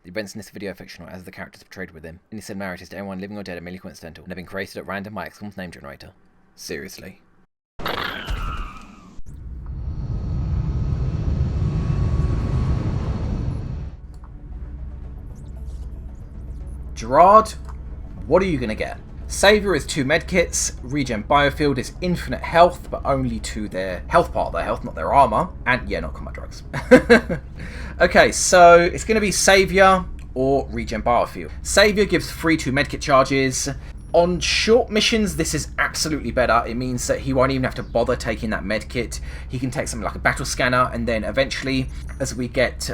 The events in this video are fictional as the characters portrayed within. Any similarities to anyone living or dead are merely coincidental and have been created at random by XCOM's name generator. Seriously. Gerard, what are you going to get? Saviour is 2 medkits, Regen Biofield is infinite health, but only to their health part of their health, not their armour, and yeah, not combat drugs. Okay, so it's going to be Saviour or Regen Biofield. Saviour gives free 2 medkit charges. On short missions, this is absolutely better. It means that he won't even have to bother taking that medkit. He can take something like a battle scanner, and then eventually, as we get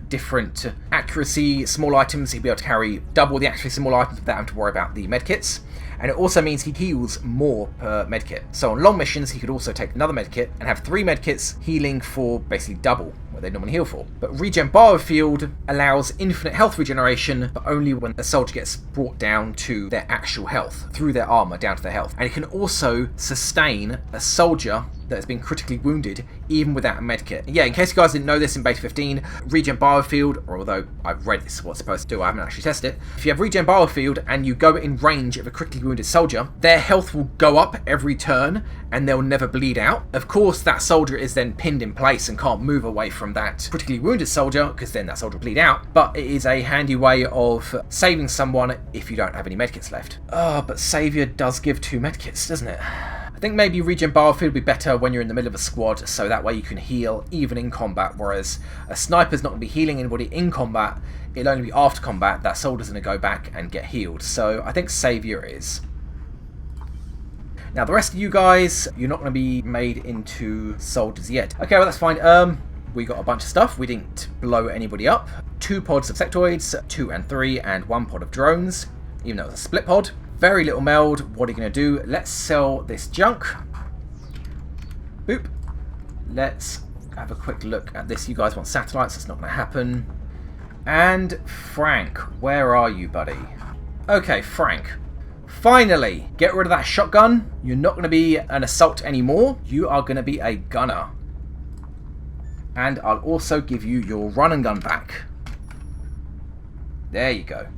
different accuracy small items, he'll be able to carry double the accuracy small items without having to worry about the medkits. And it also means he heals more per medkit. So on long missions, he could also take another medkit and have 3 medkits healing for basically double what they normally heal for. But Regen Biofield allows infinite health regeneration, but only when a soldier gets brought down to their actual health, through their armour down to their health. And it can also sustain a soldier that has been critically wounded, even without a medkit. Yeah, in case you guys didn't know this, in Beta 15, Regen Biofield, or although I've read this is what it's supposed to do, I haven't actually tested it. If you have Regen Biofield and you go in range of a critically wounded soldier, their health will go up every turn and they'll never bleed out. Of course, that soldier is then pinned in place and can't move away from that critically wounded soldier, because then that soldier will bleed out. But it is a handy way of saving someone if you don't have any medkits left. But Saviour does give 2 medkits, doesn't it? I think maybe Regen Biofield would be better when you're in the middle of a squad, so that way you can heal even in combat, whereas a sniper's not going to be healing anybody in combat, it'll only be after combat that soldier's going to go back and get healed. So I think Saviour is. Now the rest of you guys, you're not going to be made into soldiers yet. Okay, well that's fine. We got a bunch of stuff. We didn't blow anybody up. 2 pods of sectoids, 2 and 3, and 1 pod of drones, even though it was a split pod. Very little meld. What are you going to do? Let's sell this junk. Boop. Let's have a quick look at this. You guys want satellites. That's not going to happen. And Frank, where are you, buddy? Okay, Frank. Finally, get rid of that shotgun. You're not going to be an assault anymore. You are going to be a gunner. And I'll also give you your run and gun back. There you go.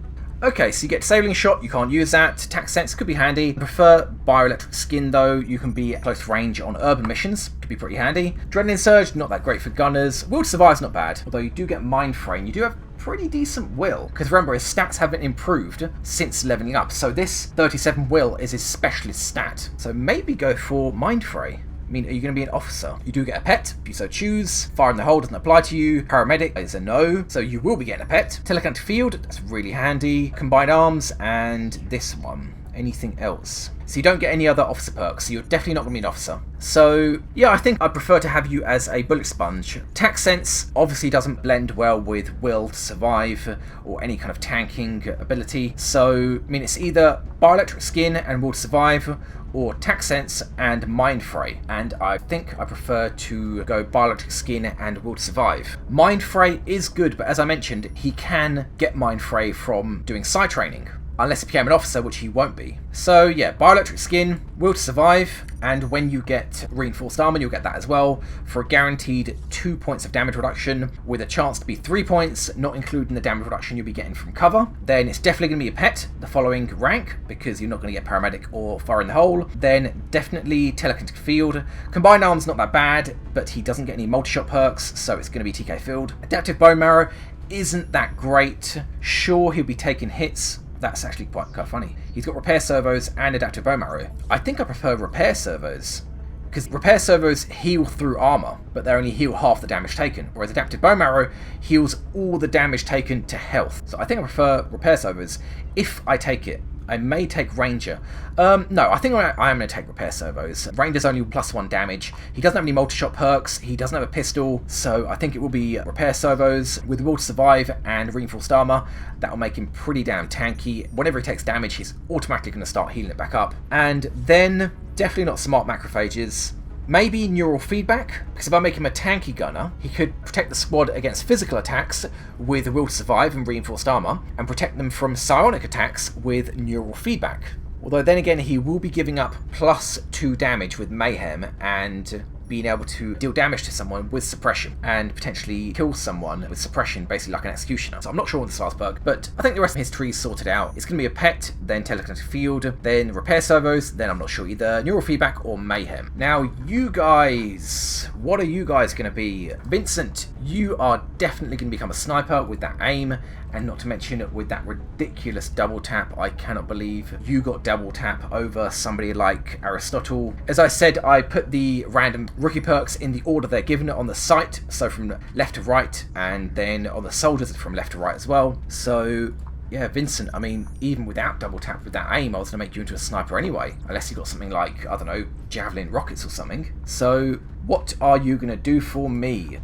Okay, so you get Disabling Shot, you can't use that. Tac Sense could be handy. I prefer Bioelectric Skin though, you can be at close range on urban missions, could be pretty handy. Adrenaline Surge, not that great for gunners. Will to Survive's not bad, although you do get Mind Frame. You do have pretty decent will, because remember his stats haven't improved since leveling up, so this 37 will is his specialist stat. So maybe go for Mind Fray. I mean, are you going to be an officer? You do get a pet, if you so choose. Fire in the hole doesn't apply to you. Paramedic is a no, so you will be getting a pet. Telekinetic Field, that's really handy. Combined Arms, and this one. Anything else? So you don't get any other officer perks, so you're definitely not going to be an officer. So, yeah, I think I'd prefer to have you as a bullet sponge. Tac Sense obviously doesn't blend well with Will to Survive or any kind of tanking ability. So, I mean, it's either Bioelectric Skin and Will to Survive, or Tac Sense and Mind Fray, and I think I prefer to go Bioelectric Skin and Will to Survive. Mind Fray is good, but as I mentioned, he can get Mind Fray from doing side training, unless he became an officer, which he won't be. So yeah, Bioelectric Skin, Will to Survive, and when you get Reinforced Armour, you'll get that as well, for a guaranteed 2 points of damage reduction, with a chance to be 3 points, not including the damage reduction you'll be getting from cover. Then it's definitely going to be a pet, the following rank, because you're not going to get Paramedic or Fire in the Hole. Then definitely Telekinetic Field. Combined Arms not that bad, but he doesn't get any multi-shot perks, so it's going to be TK Field. Adaptive Bone Marrow isn't that great. Sure, he'll be taking hits. That's actually quite funny. He's got Repair Servos and Adaptive Bone Marrow. I think I prefer Repair Servos, because Repair Servos heal through armor, but they only heal half the damage taken, whereas Adaptive Bone Marrow heals all the damage taken to health. So I think I prefer Repair Servos if I take it. I may take Ranger. No, I think I am going to take Repair Servos. Ranger's only +1 damage. He doesn't have any multi-shot perks. He doesn't have a pistol. So I think it will be Repair Servos with Will to Survive and Reinforced Armour. That will make him pretty damn tanky. Whenever he takes damage, he's automatically going to start healing it back up. And then, definitely not Smart Macrophages. Maybe Neural Feedback, because if I make him a tanky gunner, he could protect the squad against physical attacks with Will to Survive and Reinforced Armour, and protect them from psionic attacks with Neural Feedback. Although then again, he will be giving up +2 damage with Mayhem and being able to deal damage to someone with suppression and potentially kill someone with suppression, basically like an executioner. So I'm not sure on this last perk, but I think the rest of his tree's sorted out. It's going to be a pet, then telekinetic field, then repair servos, then I'm not sure either neural feedback or mayhem. Now you guys, what are you guys going to be? Vincent, you are definitely going to become a sniper with that aim, and not to mention with that ridiculous double tap. I cannot believe you got double tap over somebody like Aristotle. As I said, I put the random rookie perks in the order they're given on the site, so from left to right, and then on the soldiers from left to right as well. So yeah, Vincent, I mean, even without double tap with that aim, I was going to make you into a sniper anyway. Unless you got something like, I don't know, javelin rockets or something. So what are you going to do for me?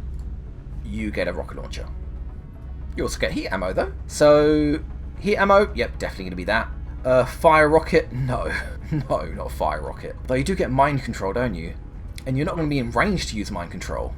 You get a rocket launcher. You also get heat ammo though. So heat ammo, yep, definitely going to be that. Fire rocket, no. No, not fire rocket. Though you do get mind control, don't you? And you're not going to be in range to use mind control.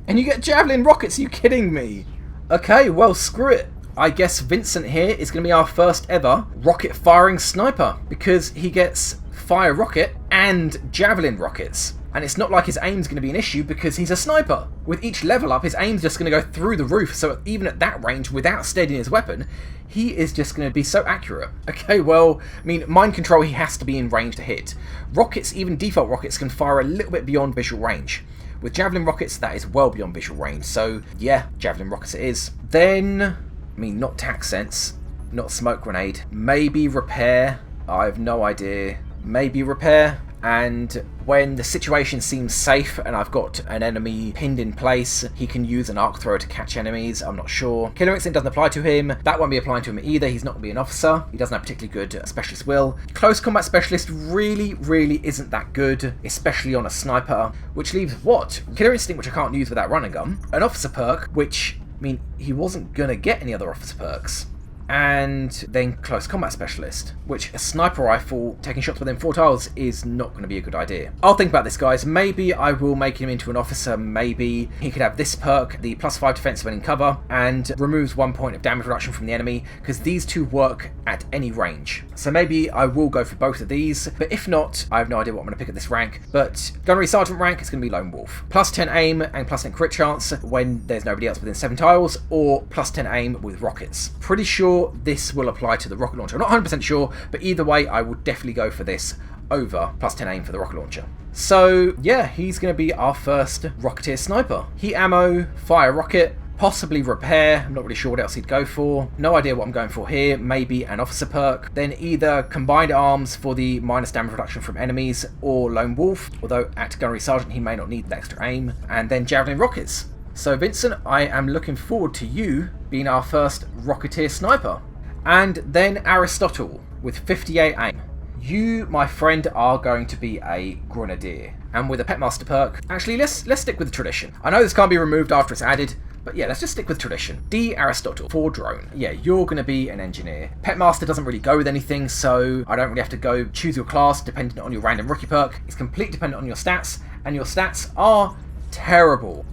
And you get javelin rockets, are you kidding me? Okay, well, screw it. I guess Vincent here is going to be our first ever rocket firing sniper, because he gets fire rocket and javelin rockets. And it's not like his aim's going to be an issue because he's a sniper. With each level up, his aim's just going to go through the roof, so even at that range, without steadying his weapon, he is just going to be so accurate. Okay, well, I mean, mind control, he has to be in range to hit. Rockets, even default rockets, can fire a little bit beyond visual range. With javelin rockets, that is well beyond visual range, so yeah, javelin rockets it is. Then, I mean, not tac sense, not smoke grenade, maybe repair, I have no idea, maybe repair. And when the situation seems safe and I've got an enemy pinned in place, he can use an arc thrower to catch enemies, I'm not sure. Killer instinct doesn't apply to him, that won't be applying to him either, he's not going to be an officer, he doesn't have particularly good specialist will. Close combat specialist really isn't that good, especially on a sniper, which leaves what? Killer instinct, which I can't use without running gun, an officer perk, which, I mean, he wasn't going to get any other officer perks. And then close combat specialist, which a sniper rifle taking shots within 4 tiles is not going to be a good idea. I'll think about this, guys. Maybe I will make him into an officer. Maybe he could have this perk, the +5 defense when in cover, and removes 1 point of damage reduction from the enemy, because these two work at any range. So maybe I will go for both of these, but if not, I have no idea what I'm going to pick at this rank. But gunnery sergeant rank is going to be lone wolf. +10 aim and +10 crit chance when there's nobody else within 7 tiles, or +10 aim with rockets. Pretty sure this will apply to the rocket launcher. I'm not 100% sure, but either way, I will definitely go for this over +10 aim for the rocket launcher. So yeah, he's going to be our first Rocketeer sniper. Heat ammo, fire rocket, possibly repair. I'm not really sure what else he'd go for. No idea what I'm going for here. Maybe an officer perk. Then either combined arms for the minus damage reduction from enemies, or lone wolf, although at gunnery sergeant he may not need the extra aim. And then javelin rockets. So Vincent, I am looking forward to you being our first Rocketeer sniper. And then Aristotle with 58 aim. You, my friend, are going to be a grenadier. And with a Petmaster perk, actually let's stick with the tradition. I know this can't be removed after it's added, but yeah, let's just stick with tradition. D Aristotle for drone. Yeah, you're going to be an engineer. Petmaster doesn't really go with anything, so I don't really have to go choose your class dependent on your random rookie perk. It's completely dependent on your stats, and your stats are terrible.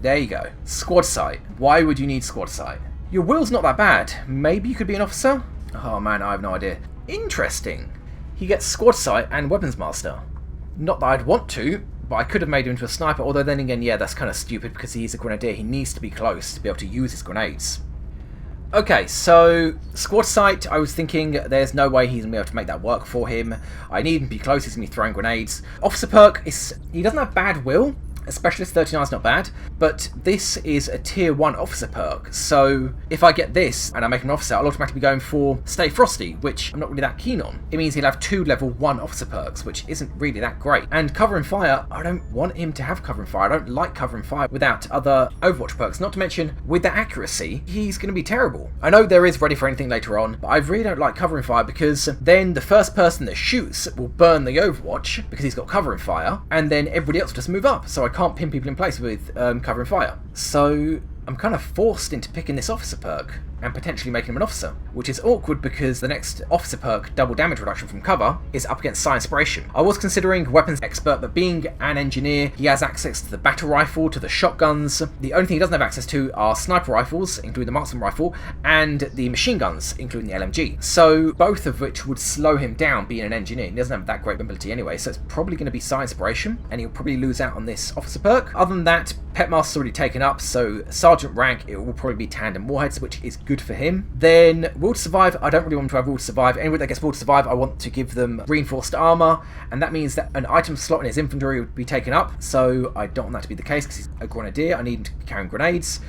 There you go. Squad sight. Why would you need squad sight? Your will's not that bad. Maybe you could be an officer? Oh man, I have no idea. Interesting. He gets squad sight and weapons master. Not that I'd want to, but I could have made him into a sniper, although then again, yeah, that's kind of stupid because he's a grenadier. He needs to be close to be able to use his grenades. Okay, so squad sight, I was thinking there's no way he's going to be able to make that work for him. I need him to be close, he's going to be throwing grenades. Officer perk, he doesn't have bad will. A specialist 39 is not bad, but this is a tier 1 officer perk, so if I get this and I make him an officer, I'll automatically be going for Stay Frosty, which I'm not really that keen on. It means he'll have 2 level 1 officer perks, which isn't really that great. And cover and fire, I don't want him to have cover and fire. I don't like cover and fire without other Overwatch perks, not to mention with the accuracy, he's going to be terrible. I know there is ready for anything later on, but I really don't like cover and fire because then the first person that shoots will burn the Overwatch because he's got cover and fire, and then everybody else will just move up, so I can't pin people in place with cover and fire. So I'm kind of forced into picking this officer perk. and potentially making him an officer, which is awkward because the next officer perk, double damage reduction from cover, is up against Science Inspiration. I was considering weapons expert, but being an engineer, he has access to the battle rifle, to the shotguns. The only thing he doesn't have access to are sniper rifles, including the marksman rifle, and the machine guns, including the LMG. So both of which would slow him down being an engineer. He doesn't have that great mobility anyway, so it's probably going to be Science Inspiration, and he'll probably lose out on this officer perk. Other than that, Petmaster's already taken up, so Sergeant rank, it will probably be Tandem Warheads, which is good for him. Then Will to Survive, I don't really want to have Will to Survive. Anyone that gets Will to Survive, I want to give them reinforced armor, and that means that an item slot in his inventory would be taken up, so I don't want that to be the case because he's a grenadier. I need him to be carrying grenades.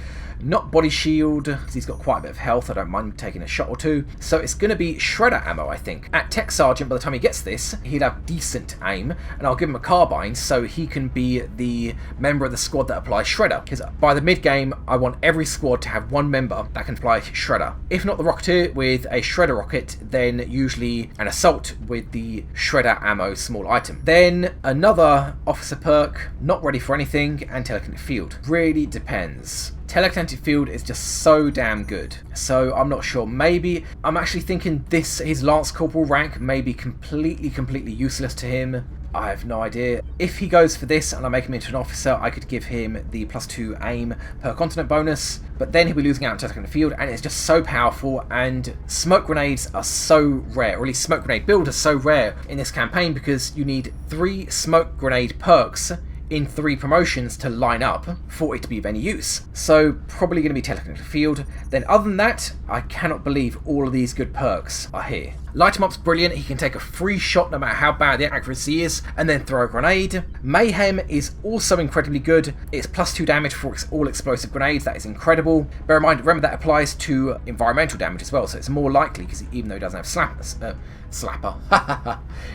Not body shield, because he's got quite a bit of health. I don't mind taking a shot or two. So it's going to be shredder ammo, I think. At Tech Sergeant, by the time he gets this, he'll have decent aim, and I'll give him a carbine so he can be the member of the squad that applies shredder. Because by the mid-game, I want every squad to have one member that can apply shredder. If not the Rocketeer with a shredder rocket, then usually an assault with the shredder ammo small item. Then another officer perk, not ready for anything, and telekinetic field. Really depends. Telekinetic field is just so damn good. So I'm not sure. Maybe I'm actually thinking his Lance Corporal rank may be completely useless to him. I have no idea. If he goes for this and I make him into an officer, I could give him the +2 aim per continent bonus, but then he'll be losing out on telekinetic field, and it's just so powerful, and smoke grenades are so rare, or at least smoke grenade build is so rare in this campaign because you need 3 smoke grenade perks in 3 promotions to line up for it to be of any use. So probably going to be telekinetic field. Then other than that, I cannot believe all of these good perks are here. Light him up's brilliant. He can take a free shot no matter how bad the accuracy is and then throw a grenade. Mayhem is also incredibly good. It's +2 damage for all explosive grenades. That is incredible. Bear in mind, remember that applies to environmental damage as well, so it's more likely, because even though he doesn't have slapper,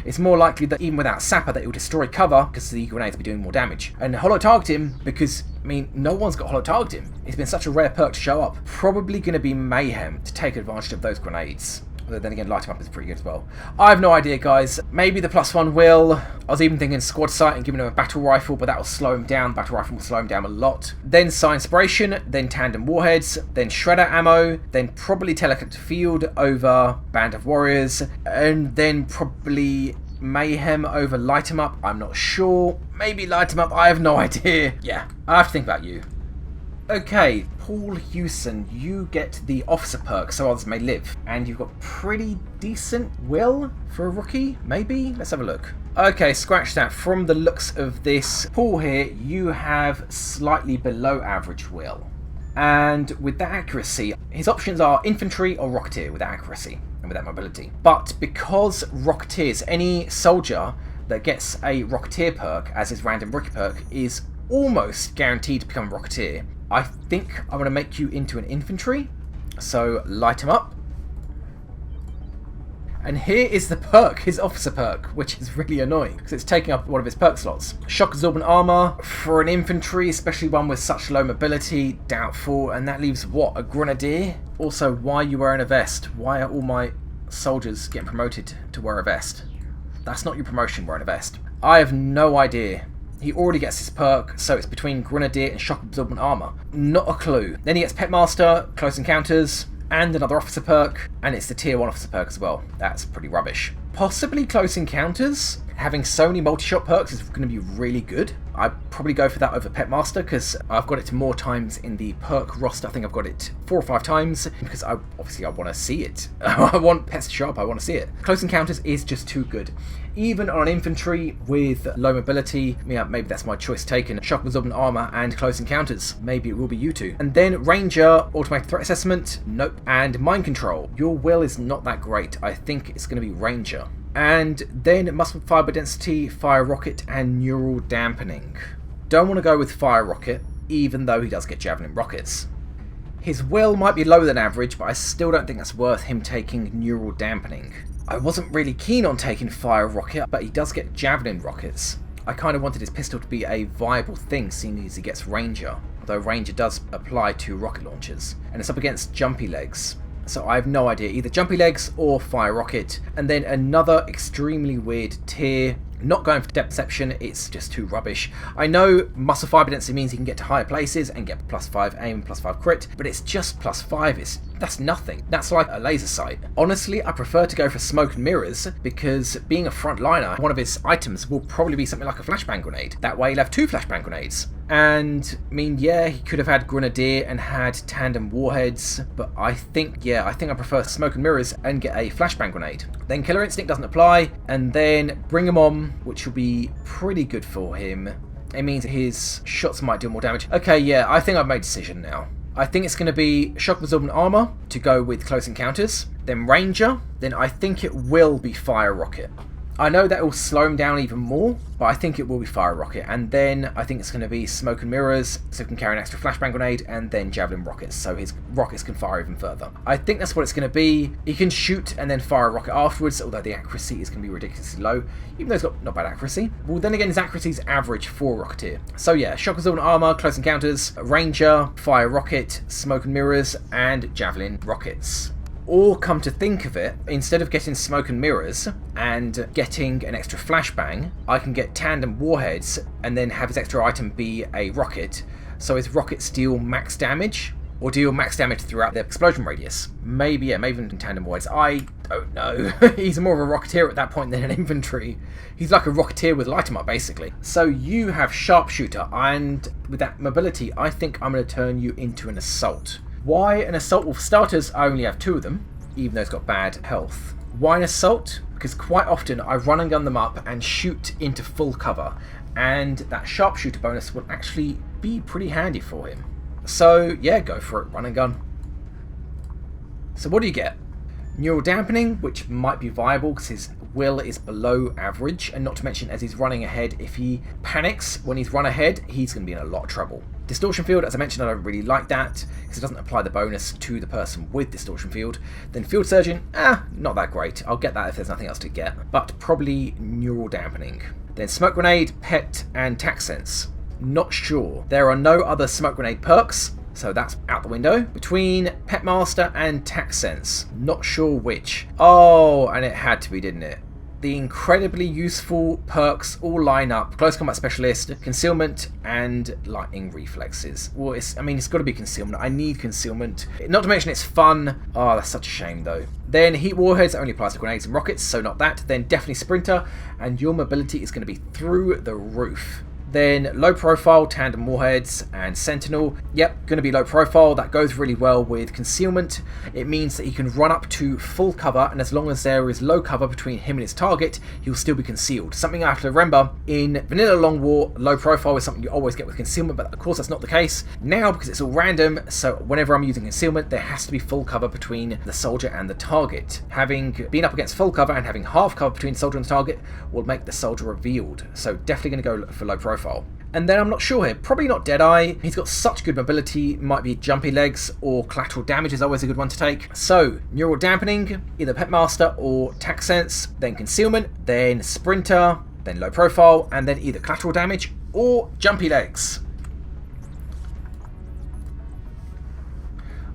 it's more likely that even without sapper that it will destroy cover because the grenades will be doing more damage. And holo target him because, I mean, no one's got holo target him. It's been such a rare perk to show up. Probably going to be Mayhem to take advantage of those grenades. But then again, light him up is pretty good as well. I have no idea, guys. Maybe the +1 will. I was even thinking squad sight and giving him a battle rifle, but that will slow him down. Battle rifle will slow him down a lot. Then Science Inspiration, then Tandem Warheads, then Shredder Ammo, then probably Telekinetic Field over Band of Warriors, and then probably Mayhem over Light 'em Up. I'm not sure. Maybe Light 'em Up. I have no idea. Yeah, I have to think about you. Okay, Paul Hewson, you get the officer perk, so others may live. And you've got pretty decent will for a rookie, maybe? Let's have a look. Okay, scratch that. From the looks of this, Paul here, you have slightly below average will. And with that accuracy, his options are infantry or rocketeer with that accuracy and with that mobility. But because rocketeers, any soldier that gets a rocketeer perk as his random rookie perk is almost guaranteed to become a rocketeer, I think I'm going to make you into an infantry, so light him up. And here is the perk, his officer perk, which is really annoying because it's taking up one of his perk slots. Shock absorbent armor for an infantry, especially one with such low mobility, doubtful, and that leaves what, a grenadier? Also, why are you wearing a vest? Why are all my soldiers getting promoted to wear a vest? That's not your promotion, wearing a vest. I have no idea. He already gets his perk, so it's between Grenadier and Shock Absorbent Armor. Not a clue. Then he gets Petmaster, Close Encounters, and another officer perk, and it's the tier 1 officer perk as well. That's pretty rubbish. Possibly Close Encounters. Having so many multi-shot perks is going to be really good. I'd probably go for that over Petmaster because I've got it more times in the perk roster. I think I've got it 4 or 5 times because I want to see it. I want Pets to show up, I want to see it. Close Encounters is just too good. Even on an infantry with low mobility, yeah, maybe that's my choice taken. Shock Absorbent Armor and Close Encounters. Maybe it will be you two. And then Ranger, Automated Threat Assessment, nope. And Mind Control. Your will is not that great. I think it's going to be Ranger. And then Muscle Fiber Density, Fire Rocket, and Neural Dampening. Don't want to go with Fire Rocket, even though he does get Javelin Rockets. His will might be lower than average, but I still don't think that's worth him taking Neural Dampening. I wasn't really keen on taking Fire Rocket, but he does get Javelin Rockets. I kind of wanted his pistol to be a viable thing, seeing as he gets Ranger, although Ranger does apply to rocket launchers. And it's up against Jumpy Legs. So I have no idea, either Jumpy Legs or Fire Rocket. And then another extremely weird tier, Not going for depth perception, it's just too rubbish. I know muscle fiber density means he can get to higher places and get +5 aim, +5 crit, but it's just +5. That's nothing. That's like a laser sight. Honestly, I prefer to go for smoke and mirrors because being a frontliner, one of his items will probably be something like a flashbang grenade. That way he'll have 2 flashbang grenades. And, I mean, yeah, he could have had Grenadier and had tandem warheads, but I think I prefer smoke and mirrors and get a flashbang grenade. Then Killer Instinct doesn't apply, and then Bring 'em On, which will be pretty good for him. It means his shots might do more damage. Okay, yeah, I think I've made a decision now. I think it's going to be Shock Absorbent Armor to go with Close Encounters, then Ranger, then I think it will be Fire Rocket. I know that will slow him down even more, but I think it will be Fire Rocket. And then I think it's going to be Smoke and Mirrors, so he can carry an extra flashbang grenade, and then Javelin Rockets, so his rockets can fire even further. I think that's what it's going to be. He can shoot and then fire a rocket afterwards, although the accuracy is going to be ridiculously low, even though he's got not bad accuracy. Well, then again, his accuracy is average for a Rocketeer. So yeah, Shock Absorbent Armor, Close Encounters, Ranger, Fire Rocket, Smoke and Mirrors, and Javelin Rockets. Or, come to think of it, instead of getting Smoke and Mirrors and getting an extra flashbang, I can get tandem warheads and then have his extra item be a rocket, so his rockets deal max damage, or deal max damage throughout the explosion radius. Maybe even tandem warheads. I don't know. He's more of a Rocketeer at that point than an infantry. He's like a Rocketeer with light 'em up, basically. So you have Sharpshooter, and with that mobility, I think I'm going to turn you into an Assault. Why an Assault? Well, for starters, I only have 2 of them, even though it's got bad health. Why an Assault? Because quite often I run and gun them up and shoot into full cover, and that Sharpshooter bonus will actually be pretty handy for him. So yeah, go for it, run and gun. So what do you get? Neural Dampening, which might be viable because his will is below average, and not to mention as he's running ahead, if he panics when he's run ahead, he's going to be in a lot of trouble. Distortion Field, as I mentioned, I don't really like that because it doesn't apply the bonus to the person with Distortion Field. Then Field Surgeon, not that great. I'll get that if there's nothing else to get, but probably Neural Dampening. Then Smoke Grenade, Pet, and Tac Sense. Not sure. There are no other Smoke Grenade perks, so that's out the window. Between Pet Master and Tac Sense, not sure which. Oh, and it had to be, didn't it? The incredibly useful perks all line up. Close Combat Specialist, Concealment, and Lightning Reflexes. Well, it's got to be Concealment. I need Concealment. Not to mention it's fun. Oh, that's such a shame, though. Then Heat Warheads only applies to grenades and rockets, so not that. Then definitely Sprinter, and your mobility is going to be through the roof. Then low profile, tandem warheads, and sentinel. Yep, going to be low profile. That goes really well with concealment. It means that he can run up to full cover, and as long as there is low cover between him and his target, he'll still be concealed. Something I have to remember, in Vanilla Long War, low profile is something you always get with concealment, but of course that's not the case now because it's all random, so whenever I'm using concealment, there has to be full cover between the soldier and the target. Having been up against full cover and having half cover between the soldier and the target will make the soldier revealed, so definitely going to go for low profile. And then I'm not sure here, probably not Deadeye. He's got such good mobility, might be Jumpy Legs, or Collateral Damage is always a good one to take. So, Neural Dampening, either Pet Master or Tac Sense, then Concealment, then Sprinter, then Low Profile, and then either Collateral Damage or Jumpy Legs.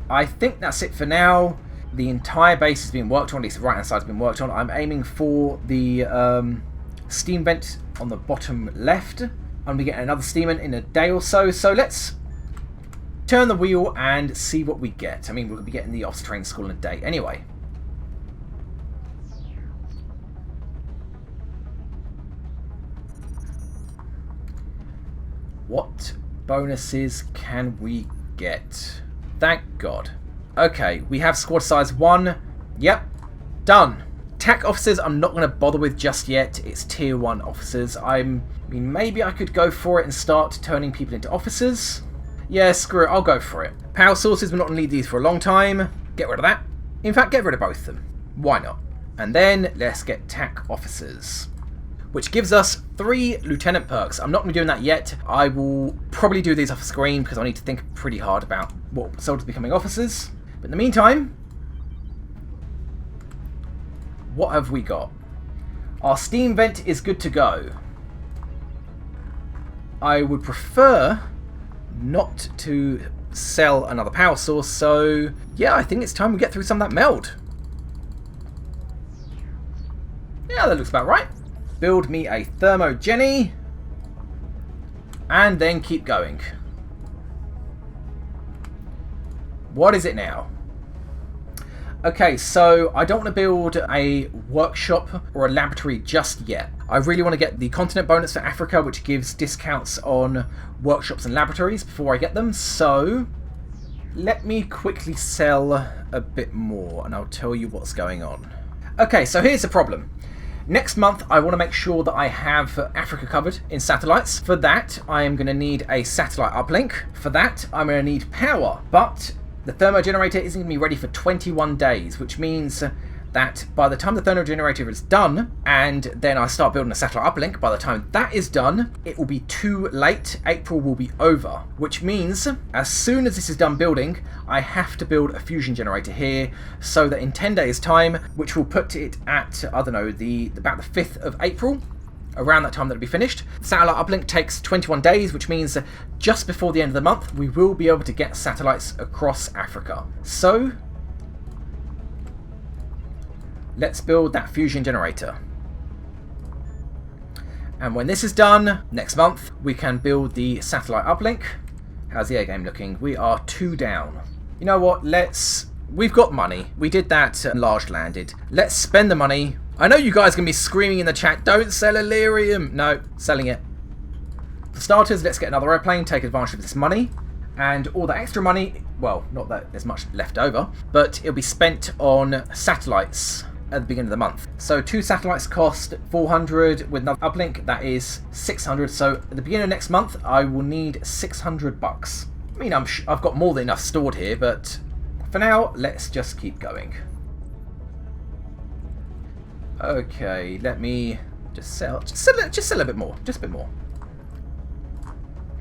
I think that's it for now. The entire base has been worked on, at least the right hand side has been worked on. I'm aiming for the steam vent on the bottom left. I'm going to get another steam vent in a day or so, so let's turn the wheel and see what we get. I mean, we'll be getting the Officer Training School in a day anyway. What bonuses can we get? Thank God. Okay, we have squad size 1. Yep, done. TAC officers I'm not going to bother with just yet. It's tier 1 officers. I mean, maybe I could go for it and start turning people into officers. Yeah, screw it, I'll go for it. Power sources, we're not going to need these for a long time. Get rid of that. In fact, get rid of both of them. Why not? And then let's get TAC officers, which gives us 3 lieutenant perks. I'm not going to be doing that yet. I will probably do these off screen because I need to think pretty hard about what soldiers becoming officers. But in the meantime, what have we got? Our steam vent is good to go. I would prefer not to sell another power source, so yeah, I think it's time we get through some of that meld. Yeah, that looks about right. build me a thermogeny, and then keep going. What is it now? Okay, so I don't want to build a workshop or a laboratory just yet. I really want to get the continent bonus for Africa, which gives discounts on workshops and laboratories before I get them. So let me quickly sell a bit more and I'll tell you what's going on. Okay, so here's the problem. Next month, I want to make sure that I have Africa covered in satellites. For that, I am going to need a satellite uplink. For that, I'm going to need power. But the thermogenerator isn't going to be ready for 21 days, which means that by the time the thermogenerator is done, and then I start building a satellite uplink, by the time that is done, it will be too late. April will be over, which means as soon as this is done building, I have to build a fusion generator here, so that in 10 days time, which will put it at, I don't know, about the 5th of April, around that time that'll be finished. Satellite uplink takes 21 days, which means just before the end of the month, we will be able to get satellites across Africa. So let's build that fusion generator. And when this is done, next month, we can build the satellite uplink. How's the air game looking? We are 2 down. You know what? We've got money. We did that large landed. Let's spend the money. I know you guys are going to be screaming in the chat, don't sell Illyrium. No, selling it. For starters, let's get another airplane, take advantage of this money. And all that extra money, well, not that there's much left over, but it'll be spent on satellites at the beginning of the month. So 2 satellites cost 400 with another uplink, that is 600. So at the beginning of next month, I will need 600 bucks. I mean, I've got more than enough stored here, but for now, let's just keep going. Okay, let me just sell a bit more, just a bit more.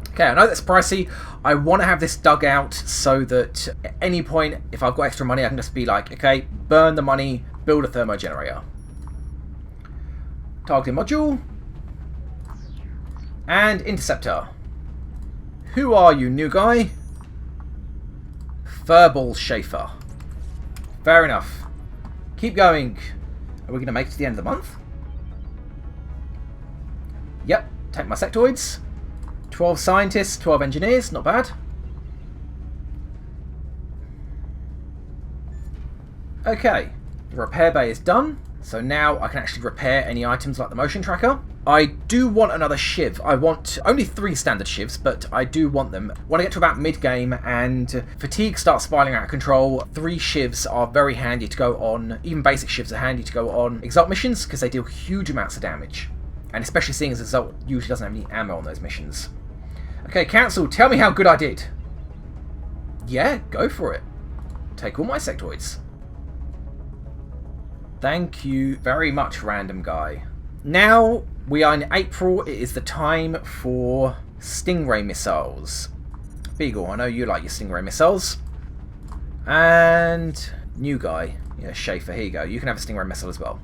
Okay, I know that's pricey. I want to have this dug out so that at any point, if I've got extra money, I can just be like, okay, burn the money, build a thermogenerator. Targeting module. And interceptor. Who are you, new guy? Furball Schaefer. Fair enough. Keep going. Are we going to make it to the end of the month? Yep, take my sectoids. 12 scientists, 12 engineers, not bad. Okay, the repair bay is done. So now I can actually repair any items like the motion tracker. I do want another shiv. I want only 3 standard shivs, but I do want them. When I get to about mid-game and fatigue starts spiraling out of control, 3 shivs are very handy to go on. Even basic shivs are handy to go on Exalt missions because they deal huge amounts of damage. And especially seeing as Exalt usually doesn't have any ammo on those missions. Okay, Council, tell me how good I did. Yeah, go for it. Take all my sectoids. Thank you very much, random guy. Now we are in April. It is the time for Stingray missiles. Beagle, I know you like your Stingray missiles. And new guy, yeah, Schaefer, here you go. You can have a Stingray missile as well.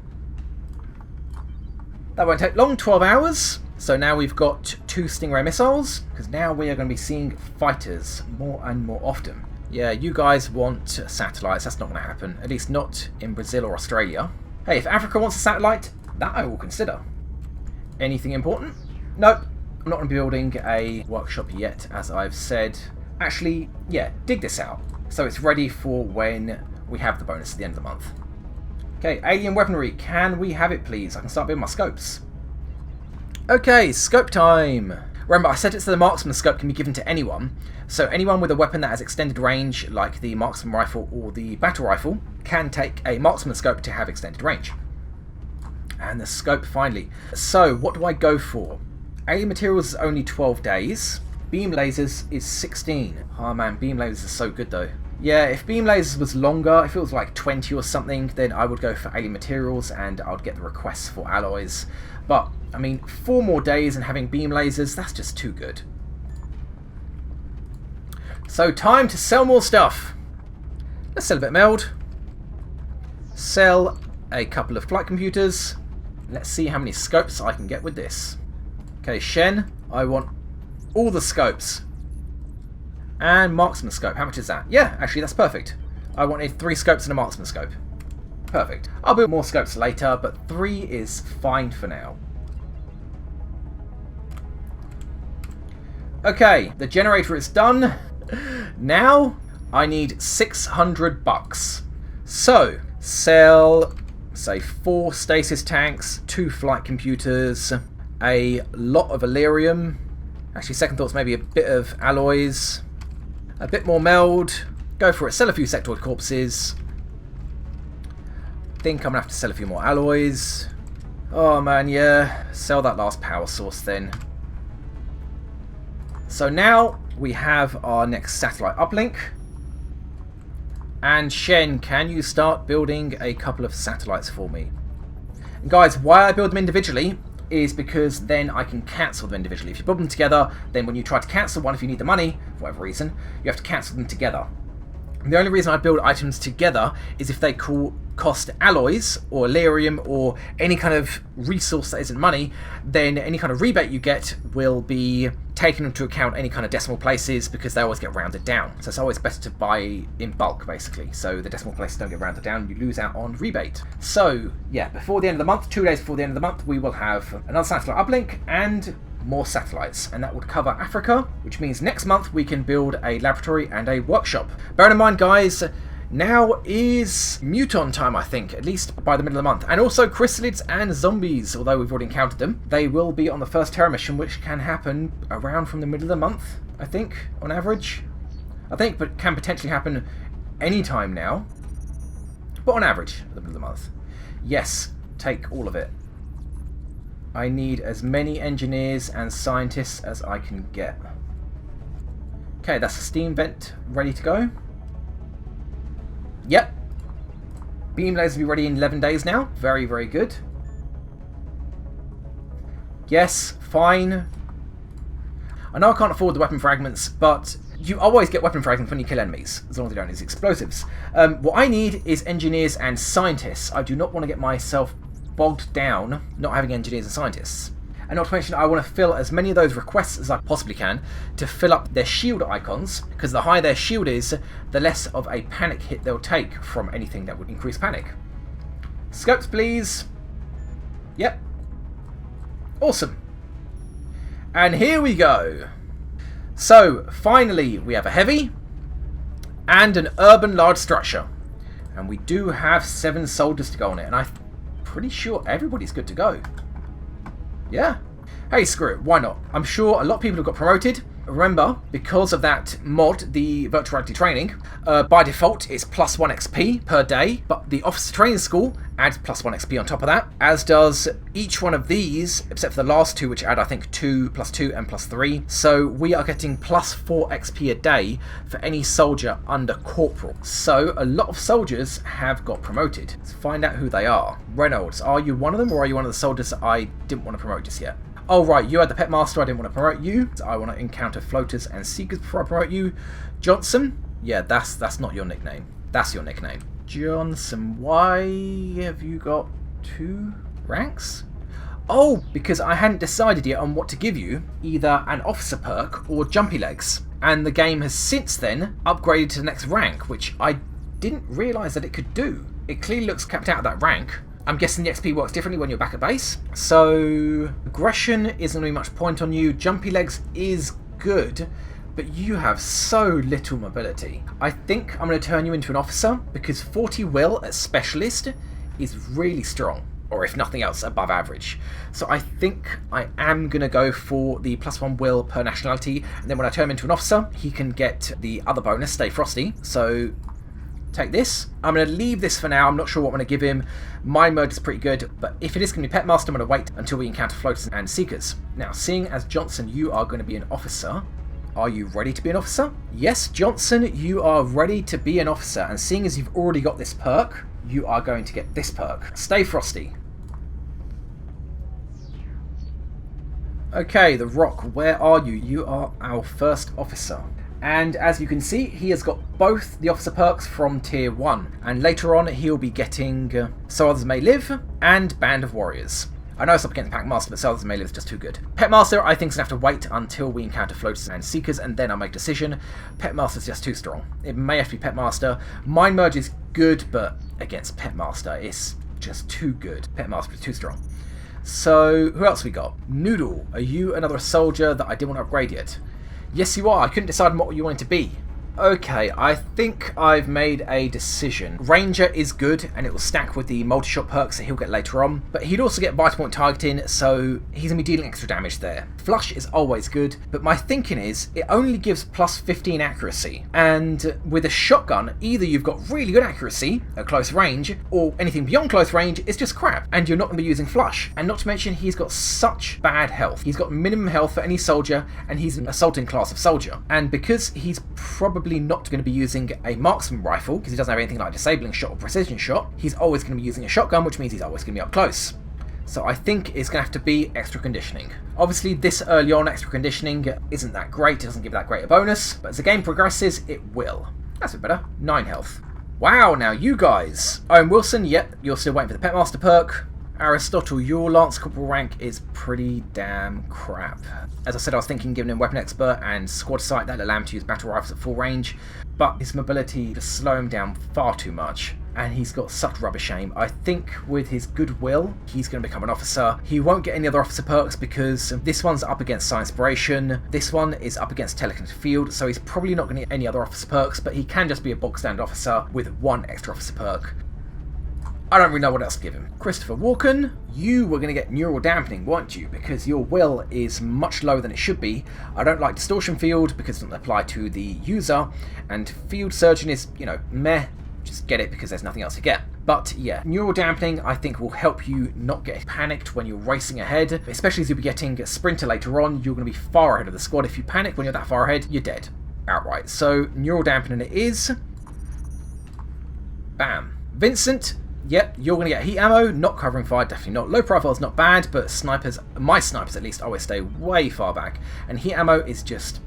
That won't take long, 12 hours. So now we've got 2 Stingray missiles, because now we are going to be seeing fighters more and more often. Yeah, you guys want satellites. That's not going to happen. At least not in Brazil or Australia. Hey, if Africa wants a satellite, that I will consider. Anything important? Nope. I'm not going to be building a workshop yet, as I've said. Actually, yeah, dig this out. So it's ready for when we have the bonus at the end of the month. Okay, alien weaponry. Can we have it, please? I can start building my scopes. Okay, scope time. Remember, I said it so the marksman scope can be given to anyone. So anyone with a weapon that has extended range, like the marksman rifle or the battle rifle, can take a marksman scope to have extended range. And the scope, finally. So, what do I go for? Alien materials is only 12 days. Beam lasers is 16. Oh man, beam lasers are so good though. Yeah, if beam lasers was longer, if it was like 20 or something, then I would go for alien materials and I would get the requests for alloys. But, I mean, 4 more days and having beam lasers, that's just too good. So, time to sell more stuff. Let's sell a bit of meld. Sell a couple of flight computers. Let's see how many scopes I can get with this. Okay, Shen, I want all the scopes. And marksman scope, how much is that? Yeah, actually that's perfect. I wanted 3 scopes and a marksman scope. Perfect. I'll build more scopes later, but 3 is fine for now. Okay, the generator is done. Now I need 600 bucks. So, sell, say, 4 stasis tanks, 2 flight computers, a lot of Illyrium. Actually, second thoughts, maybe a bit of alloys, a bit more meld. Go for it. Sell a few sectoid corpses. Think I'm going to have to sell a few more alloys. Oh man, yeah. Sell that last power source then. So now we have our next satellite uplink. And Shen, can you start building a couple of satellites for me? And guys, why I build them individually is because then I can cancel them individually. If you build them together, then when you try to cancel one, if you need the money, for whatever reason, you have to cancel them together. And the only reason I build items together is if they cost alloys or Illyrium or any kind of resource that isn't money, then any kind of rebate you get will be taken into account any kind of decimal places because they always get rounded down. So it's always better to buy in bulk, basically. So the decimal places don't get rounded down, you lose out on rebate. So yeah, before the end of the month, 2 days before the end of the month, we will have another satellite uplink and more satellites, and that would cover Africa, which means next month we can build a laboratory and a workshop. Bear in mind, guys, now is Muton time, I think, at least by the middle of the month. And also chrysalids and zombies, although we've already encountered them. They will be on the first Terra mission, which can happen around from the middle of the month, I think, on average. I think, but can potentially happen any time now. But on average, at the middle of the month. Yes, take all of it. I need as many engineers and scientists as I can get. Okay, that's a steam vent ready to go. Yep. Beam lasers will be ready in 11 days now. Very, very good. Yes, fine. I know I can't afford the weapon fragments, but you always get weapon fragments when you kill enemies, as long as they don't use explosives. What I need is engineers and scientists. I do not want to get myself bogged down not having engineers and scientists. And not to mention, I want to fill as many of those requests as I possibly can to fill up their shield icons, because the higher their shield is, the less of a panic hit they'll take from anything that would increase panic. Scopes, please. Yep. Awesome. And here we go. So, finally, we have a heavy and an urban large structure. And we do have 7 soldiers to go on it, and I'm pretty sure everybody's good to go. Yeah. Hey, screw it. Why not? I'm sure a lot of people have got promoted. Remember, because of that mod, the virtual reality training, by default it's +1 XP per day, but the officer training school adds +1 XP on top of that, as does each one of these, except for the last 2, which add, I think, 2, +2, and +3. So we are getting +4 XP a day for any soldier under corporal. So a lot of soldiers have got promoted. Let's find out who they are. Reynolds, are you one of them, or are you one of the soldiers that I didn't want to promote just yet? Oh right, you had the Pet Master, I didn't want to promote you. I want to encounter floaters and seekers before I promote you. Johnson? Yeah, that's not your nickname. That's your nickname. Johnson, why have you got 2 ranks? Oh, because I hadn't decided yet on what to give you, either an officer perk or jumpy legs. And the game has since then upgraded to the next rank, which I didn't realise that it could do. It clearly looks capped out at that rank. I'm guessing the XP works differently when you're back at base. So, aggression isn't really much point on you. Jumpy legs is good, but you have so little mobility. I think I'm going to turn you into an officer, because 40 will at specialist is really strong, or if nothing else, above average. So I think I am going to go for the +1 will per nationality, and then when I turn him into an officer, he can get the other bonus, Stay Frosty. So take this. I'm going to leave this for now. I'm not sure what I'm going to give him. Mind Merge is pretty good, but if it is going to be Pet Master, I'm going to wait until we encounter floaters and seekers. Now, seeing as Johnson, you are going to be an officer, are you ready to be an officer? Yes, Johnson, you are ready to be an officer, and seeing as you've already got this perk, you are going to get this perk. Stay Frosty. Okay, The Rock, where are you? You are our first officer. And as you can see, he has got both the officer perks from tier 1. And later on, he'll be getting So Others May Live and Band of Warriors. I know it's up against Pack Master, but So Others May Live is just too good. Pet Master, I think, is going to have to wait until we encounter floaters and seekers, and then I'll make a decision. Pet Master's just too strong. It may have to be Pet Master. Mind Merge is good, but against Pet Master, it's just too good. Pet Master is too strong. So, who else we got? Noodle, are you another soldier that I didn't want to upgrade yet? Yes, you are. I couldn't decide what you wanted to be. Okay, I think I've made a decision. Ranger is good, and it will stack with the multi-shot perks that he'll get later on, but he'd also get vital point targeting, so he's going to be dealing extra damage there. Flush is always good, but my thinking is it only gives plus 15 accuracy, and with a shotgun, either you've got really good accuracy at close range, or anything beyond close range is just crap, and you're not going to be using flush. And not to mention, he's got such bad health. He's got minimum health for any soldier, and he's an assaulting class of soldier. And because he's probably not going to be using a marksman rifle, because he doesn't have anything like disabling shot or precision shot, he's always going to be using a shotgun, which means he's always going to be up close. So I think it's going to have to be extra conditioning. Obviously this early on extra conditioning isn't that great, it doesn't give that great a bonus, but as the game progresses it will. That's a bit better. 9 health. Wow, now you guys. Owen Wilson, yep, you're still waiting for the Petmaster perk. Aristotle, your Lance Corporal rank is pretty damn crap. As I said, I was thinking giving him Weapon Expert and Squad Sight, that'll allow him to use battle rifles at full range, but his mobility just slow him down far too much, and he's got such rubbish aim. I think with his goodwill, he's going to become an officer. He won't get any other officer perks because this one's up against Science Inspiration, this one is up against Telekinetic Field, so he's probably not going to get any other officer perks, but he can just be a bog standard officer with 1 extra officer perk. I don't really know what else to give him. Christopher Walken, you were going to get Neural Dampening, weren't you? Because your will is much lower than it should be. I don't like Distortion Field because it doesn't apply to the user. And Field Surgeon is, you know, meh. Just get it because there's nothing else to get. But yeah, Neural Dampening I think will help you not get panicked when you're racing ahead. Especially as you'll be getting a Sprinter later on. You're going to be far ahead of the squad. If you panic when you're that far ahead, you're dead. Outright. So Neural Dampening it is. Bam. Vincent. Yep, you're going to get heat ammo, not covering fire, definitely not. Low profile is not bad, but snipers, my snipers at least, always stay way far back. And heat ammo is just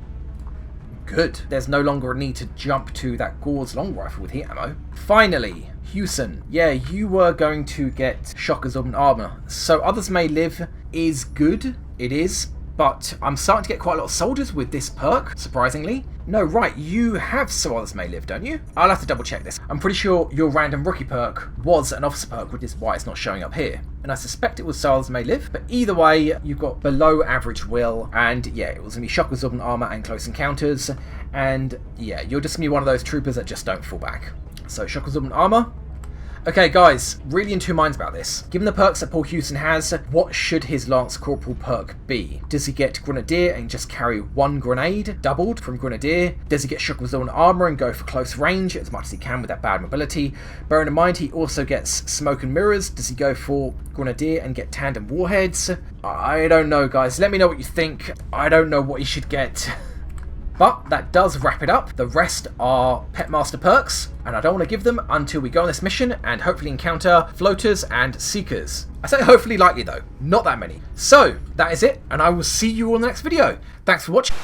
good. There's no longer a need to jump to that Gauss long rifle with heat ammo. Finally, Hewson. Yeah, you were going to get shock absorbent armor. So Others May Live is good, it is. But I'm starting to get quite a lot of soldiers with this perk, surprisingly. No, right, you have So Others May Live, don't you? I'll have to double check this. I'm pretty sure your random rookie perk was an officer perk, which is why it's not showing up here. And I suspect it was So Others May Live, but either way, you've got below average will, and yeah, it was going to be shock absorbent armor and close encounters, and yeah, you're just going to be one of those troopers that just don't fall back. So shock absorbent armor. Okay guys, really in two minds about this. Given the perks that Paul Hewson has, what should his Lance Corporal perk be? Does he get Grenadier and just carry 1 grenade, doubled from Grenadier? Does he get Shock Absorbent Armor and go for close range as much as he can with that bad mobility? Bearing in mind he also gets Smoke and Mirrors, does he go for Grenadier and get Tandem Warheads? I don't know guys, let me know what you think. I don't know what he should get. But that does wrap it up. The rest are Petmaster perks, and I don't want to give them until we go on this mission and hopefully encounter floaters and seekers. I say hopefully lightly though, not that many. So, that is it, and I will see you all in the next video. Thanks for watching.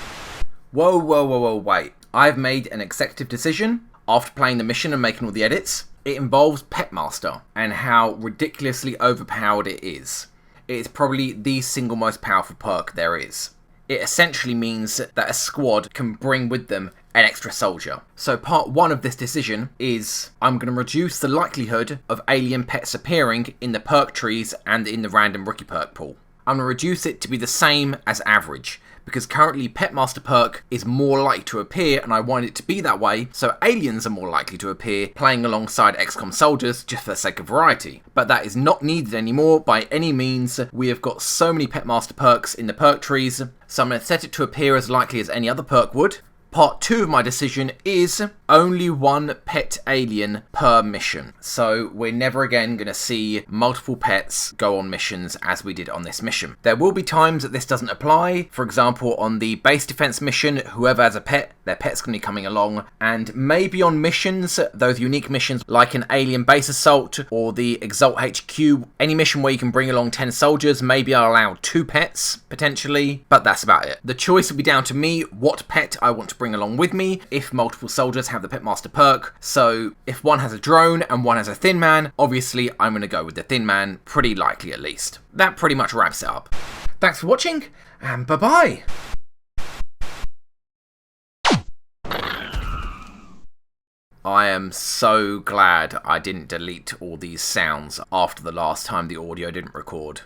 Whoa, wait. I've made an executive decision after playing the mission and making all the edits. It involves Petmaster, and how ridiculously overpowered it is. It is probably the single most powerful perk there is. It essentially means that a squad can bring with them an extra soldier. So part 1 of this decision is I'm going to reduce the likelihood of alien pets appearing in the perk trees and in the random rookie perk pool. I'm going to reduce it to be the same as average, because currently Petmaster perk is more likely to appear, and I want it to be that way, so aliens are more likely to appear playing alongside XCOM soldiers just for the sake of variety. But that is not needed anymore by any means. We have got so many Petmaster perks in the perk trees, so I'm going to set it to appear as likely as any other perk would. Part 2 of my decision is only 1 pet alien per mission. So we're never again going to see multiple pets go on missions as we did on this mission. There will be times that this doesn't apply. For example, on the base defense mission, whoever has a pet, their pet's going to be coming along. And maybe on missions, those unique missions like an alien base assault or the Exalt HQ, any mission where you can bring along 10 soldiers, maybe I'll allow 2 pets potentially, but that's about it. The choice will be down to me what pet I want to bring along with me if multiple soldiers have the Petmaster perk. So if one has a drone and one has a thin man, obviously I'm going to go with the thin man, pretty likely at least. That pretty much wraps it up. Thanks for watching, and bye bye. I am so glad I didn't delete all these sounds after the last time the audio didn't record.